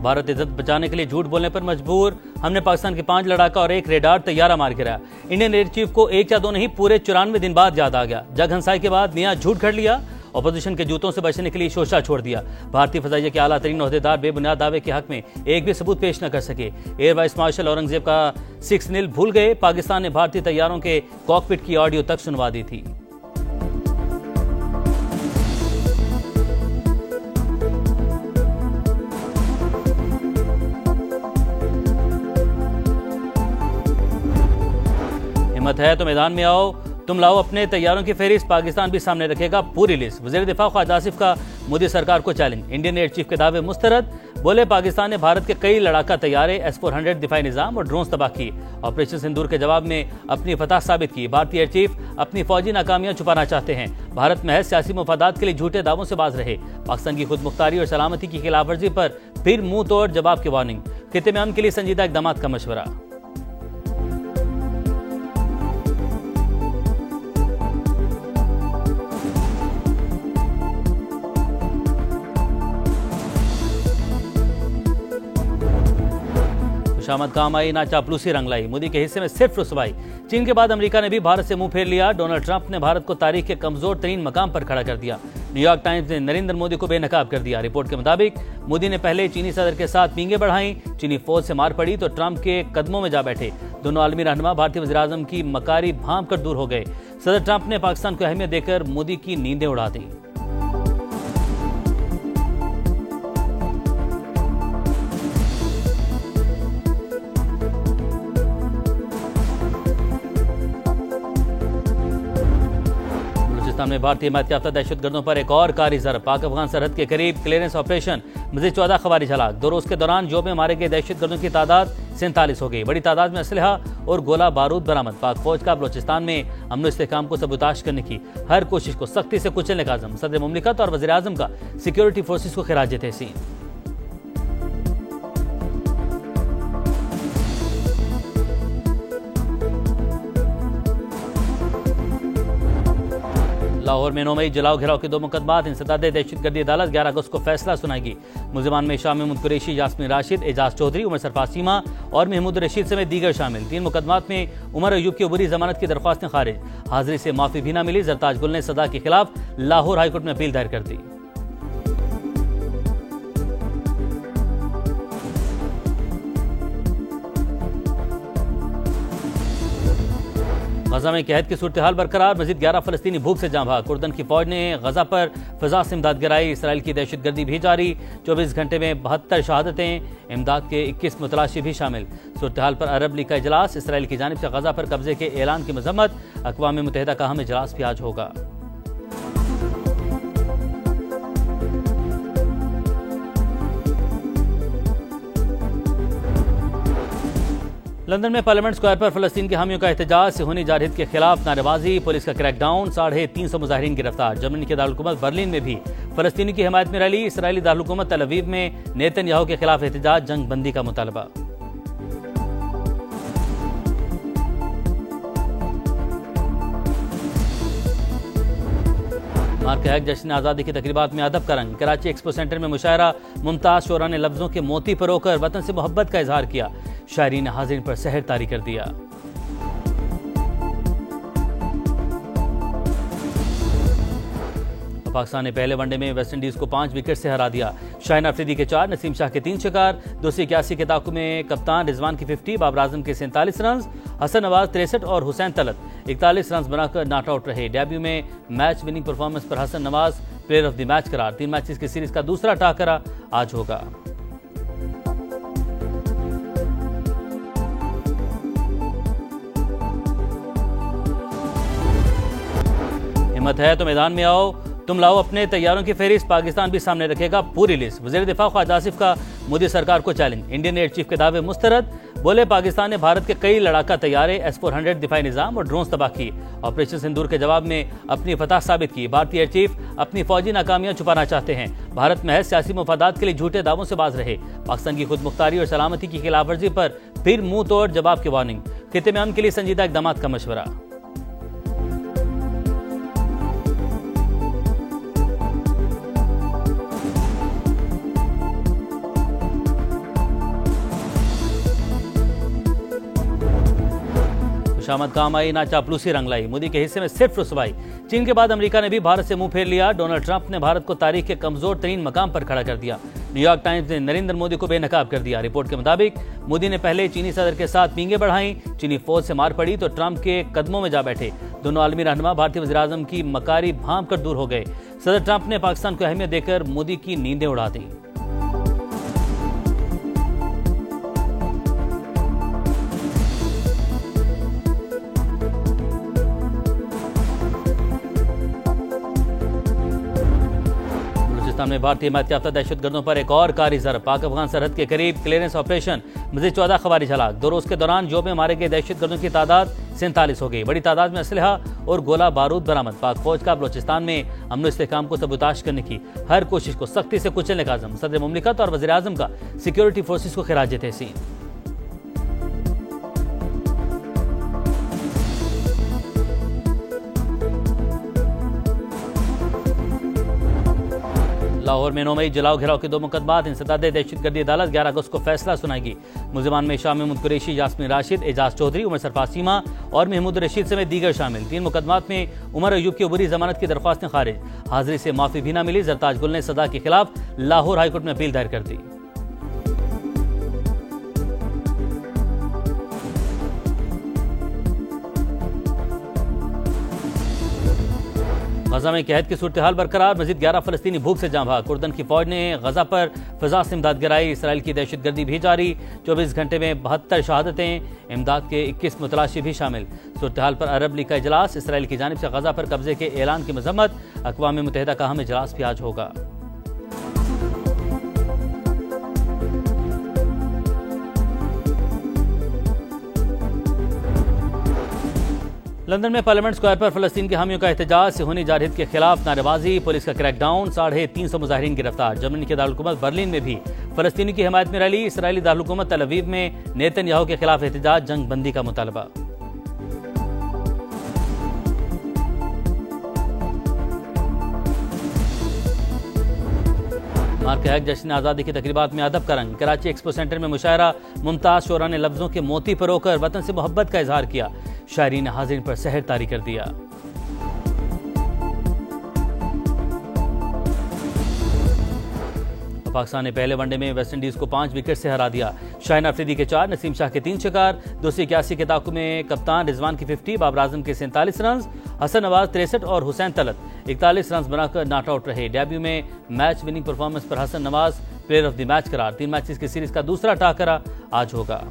भारत इज्जत बचाने के लिए झूठ बोलने पर मजबूर। हमने पाकिस्तान के 5 लड़ाका और 1 रेडार तैयारा मार गिराया। इंडियन एयर चीफ को 1 या 2 नहीं पूरे 94 दिन बाद याद आ गया। जग हंसाई के बाद नया झूठ घड़ लिया। अपोजिशन के जूतों से बचने के लिए शोशा छोड़ दिया। भारतीय फजाइया के आला तरीन ओहदेदार बेबुनियाद दावे के हक में एक भी सबूत पेश न कर सके। एयर वाइस मार्शल औरंगजेब का 6 नील भूल गए। पाकिस्तान ने भारतीय तैयारों के कॉकपिट की ऑडियो तक सुनवा दी थी। हिम्मत है तो मैदान में आओ, तुम लाओ अपने तैयारों की फहरिस्त, पाकिस्तान भी सामने रखेगा पूरी लिस्ट। वज़ीर दिफा ख्वाजा आसिफ का मोदी सरकार को चैलेंज। इंडियन एयर चीफ के दावे मुस्तरद। बोले पाकिस्तान ने भारत के कई लड़ाका तैयारे, S-400 दिफाई निजाम और ड्रोन्स तबाह किए। ऑपरेशन सिंदूर के जवाब में अपनी फतह साबित की। भारतीय एयर चीफ अपनी फौजी नाकामियां छुपाना चाहते हैं। भारत महज सियासी मफादात के लिए झूठे दावों से बाज रहे। पाकिस्तान की खुद मुख्तारी और सलामती की खिलाफवर्जी पर फिर मुंह तोड़ जवाब की वार्निंग। खित्ते में अमन के लिए संजीदा इकदाम का मशवरा। खुशामद काम आई ना चापलूसी रंग लाई। मोदी के हिस्से में सिर्फ रुसवाई। चीन के बाद अमेरिका ने भी भारत से मुंह फेर लिया। डोनाल्ड ट्रंप ने भारत को तारीख के कमजोर तरीन मकाम पर खड़ा कर दिया। न्यूयॉर्क टाइम्स ने नरेंद्र मोदी को बेनकाब कर दिया। रिपोर्ट के मुताबिक मोदी ने पहले चीनी सदर के साथ पींगे बढ़ाई। चीनी फौज से मार पड़ी तो ट्रंप के कदमों में जा बैठे। दोनों आलमी रहनुमा भारतीय वज़ीर-ए-आज़म की मकारी भांप कर दूर हो गए। सदर ट्रंप ने पाकिस्तान को अहमियत देकर मोदी की नींदें उड़ा दी। में भारतीय हिमायत याफ्ता दहशतगर्दों पर एक और कारी ज़रब। पाक अफगान सरहद के करीब क्लियरेंस ऑपरेशन। मज़ीद 14 खवारिज हलाक। 2 रोज के दौरान जो में मारे गए दहशतगर्दों की तादाद 47 हो गई। बड़ी तादाद में असलहा और गोला बारूद बरामद। पाक फौज का बलोचिस्तान में अमन इस्तेहकाम को सबूताश करने की हर कोशिश को सख्ती से कुचलने का आज़म। सदर मुमलिकत और वज़ीर-ए-आज़म का सिक्योरिटी फोर्सेस को खिराज तहसीन। लाहौर में 9 मई जलाओ घिराव के 2 मुकदमात। इंसदाद दहशतगर्दी अदालत 11 अगस्त को फैसला सुनाएगी। मुलजिमान में शाह महमूद कुरैशी, यास्मीन राशिद, एजाज चौधरी, उमर सरफराज सीमा और महमूद रशीद समेत दीगर शामिल। 3 मुकदमात में उमर अयूब की अबूरी जमानत की दरख्वास्तें खारिज। हाजिरी से माफी भी न मिली। जरताज गुल ने सजा के खिलाफ लाहौर हाईकोर्ट में अपील दायर कर दी। गजा में कहत की सूरत हाल बरकरार। मजीद 11 फलस्तीनी भूख से जाँ भाग। कुर्दन की फौज ने गजा पर फिजा से इमदाद गिराई। इसराइल की दहशतगर्दी भी जारी। 24 घंटे में 72 शहादतें। इमदाद के 21 मुतलाशी भी शामिल। सूरत हाल पर अरब लीग का इजलास। इसराइल की जानिब से गजा पर कब्जे के ऐलान की मजम्मत। अक़वाम मुत्तहिदा का अहम इजलास भी आज होगा। लंदन में पार्लियामेंट स्क्वायर पर फलस्तीन के हामियों का एहतजाज। सिहोनी जारहिद के खिलाफ नारेबाजी। पुलिस का क्रैकडाउन। 350 मुजाहिरीन गिरफ्तार। जर्मनी के दारुल-हुकूमत बर्लिन में भी फलस्तीनी की हिमायत में रैली। इसराइली दारुल-हुकूमत तल अवीव में नेतन्याहू के खिलाफ एहतजाज। जंग बंदी का मुतालबा। मार्क हैक जश्न आज़ादी की तकरीबात में अदब का रंग। कराची एक्सपो सेंटर में मुशायरा। मुमताज शोरा ने लफ्जों के मोती परोकर वतन से मोहब्बत का इजहार किया। शायरी ने हाजिरीन पर सहर तारी कर दिया। पाकिस्तान ने पहले वनडे में वेस्टइंडीज को 5 विकेट से हरा दिया। शाहीन अफरीदी के 4, नसीम शाह के 3 शिकार। 281 के ताकु में कप्तान रिजवान की 50, बाबर आजम के 47 रन, हसन नवाज 63 और हुसैन तलत 41 रन बनाकर नॉट आउट रहे। डेब्यू में मैच विनिंग परफॉर्मेंस पर Hasan Nawaz player of the match करार। 3 मैचेस की सीरीज का दूसरा टाकरा आज होगा। हिम्मत है तो मैदान में आओ, तुम लाओ अपने तैयारों की फहरिस्त, पाकिस्तान भी सामने रखेगा पूरी लिस्ट। वज़ीर दिफा ख्वाजा आसिफ का मोदी सरकार को चैलेंज। इंडियन एयर चीफ के दावे मुस्तरद। बोले पाकिस्तान ने भारत के कई लड़ाका तैयारे, S-400 दिफाई निजाम और ड्रोन्स तबाह किए। ऑपरेशन सिंदूर के जवाब में अपनी फतह साबित की। भारतीय एयर चीफ अपनी फौजी नाकामियां छुपाना चाहते हैं। भारत महज सियासी मफादात के लिए झूठे दावों से बाज रहे। पाकिस्तान की खुद मुख्तारी और सलामती की खिलाफवर्जी पर फिर मुंह तोड़ जवाब की वार्निंग। खित्ते में अमन के लिए संजीदा इकदाम का मशवरा। खुशामद काम आई ना चापलूसी रंग लाई, मोदी के हिस्से में सिर्फ रुसवाई। चीन के बाद अमेरिका ने भी भारत से मुंह फेर लिया। डोनाल्ड ट्रंप ने भारत को तारीख के कमजोर तरीन मकाम पर खड़ा कर दिया। न्यूयॉर्क टाइम्स ने नरेंद्र मोदी को बेनकाब कर दिया। रिपोर्ट के मुताबिक मोदी ने पहले चीनी सदर के साथ पींगे बढ़ाई, चीनी फौज से मार पड़ी तो ट्रंप के कदमों में जा बैठे। दोनों आलमी रहनुमा भारतीय वज़ीर-ए-आज़म की मकारी भांप कर दूर हो गए। सदर ट्रंप ने पाकिस्तान को अहमियत देकर मोदी की नींदें उड़ा दी। में भारतीय हिमायत याफ्ता दहशतगर्दों पर एक और कारी ज़रब। पाक अफगान सरहद के करीब क्लियरेंस ऑपरेशन, मज़ीद 14 खवारिज हलाक। 2 रोज के दौरान जो में मारे गए दहशतगर्दों की तादाद 47 हो गई। बड़ी तादाद में असलहा और गोला बारूद बरामद। पाक फौज का बलोचिस्तान में अमन व इस्तेहकाम को सबूताश करने की हर कोशिश को सख्ती से कुचलने का आज़म। सदर मुमलिकत और वज़ीर-ए-आज़म का सिक्योरिटी फोर्सेस को खिराज तहसीन। लाहौर में 9 मई जलाओ घिराव के 2 मुकदमात। इंसदाद दहशतगर्दी अदालत 11 अगस्त को फैसला सुनाएगी। मुलजिमान में शाह महमूद कुरैशी, यास्मीन राशिद, एजाज चौधरी, उमर सरफराज सीमा और महमूद रशीद समेत दीगर शामिल। 3 मुकदमात में उमर अयूब की अबूरी जमानत की दरख्वास्तें खारिज। हाजिरी से माफी भी न मिली। जरताज गुल ने सजा के खिलाफ लाहौर हाईकोर्ट में अपील दायर कर दी। गजा में कहत की सूरत हाल बरकरार। मजीद 11 फलस्तीनी भूख से जाँ भाग। कुर्दन की फौज ने गजा पर फिजा से इमदाद गिराई। इसराइल की दहशतगर्दी भी जारी। 24 घंटे में 72 शहादतें। इमदाद के 21 मुतलाशी भी शामिल। सूरत हाल पर अरब लीग का इजलास। इसराइल की जानिब से गजा पर कब्जे के ऐलान की मजम्मत। अक़वाम मुत्तहिदा का अहम इजलास भी आज होगा। लंदन में पार्लियामेंट स्क्वायर पर फलस्तीन के हामियों का एहतजाज। सिहोनी जारहिद के खिलाफ नारेबाजी, पुलिस का क्रैकडाउन, 350 मुजाहिरीन गिरफ्तार। जर्मनी के दारुल-हुकूमत बर्लिन में भी फलस्तीनी की हिमायत में रैली। इसराइली दारुल-हुकूमत तल अवीव में नेतन्याहू के खिलाफ एहतजाज, जंग बंदी का मुतालबा। मार्क हैक जश्न आज़ादी की तकरीबात में अदब का रंग। कराची एक्सपो सेंटर में मुशायरा। मुमताज शोरा ने लफ्जों के मोती परोकर वतन से मोहब्बत का इजहार किया। शायरी ने हाजिरीन पर सहर तारी कर दिया। पाकिस्तान ने पहले वनडे में वेस्टइंडीज को 5 विकेट से हरा दिया। शाहीन अफरीदी के 4, नसीम शाह के 3 शिकार। 281 के ताकु में कप्तान रिजवान की 50, बाबर आजम के 47 रन, हसन नवाज 63 और हुसैन तलत 41 रन बनाकर नॉट आउट रहे। डेब्यू में मैच विनिंग परफॉर्मेंस पर Hasan Nawaz player of the match करार। 3 मैचेस की सीरीज का दूसरा टाकरा आज होगा।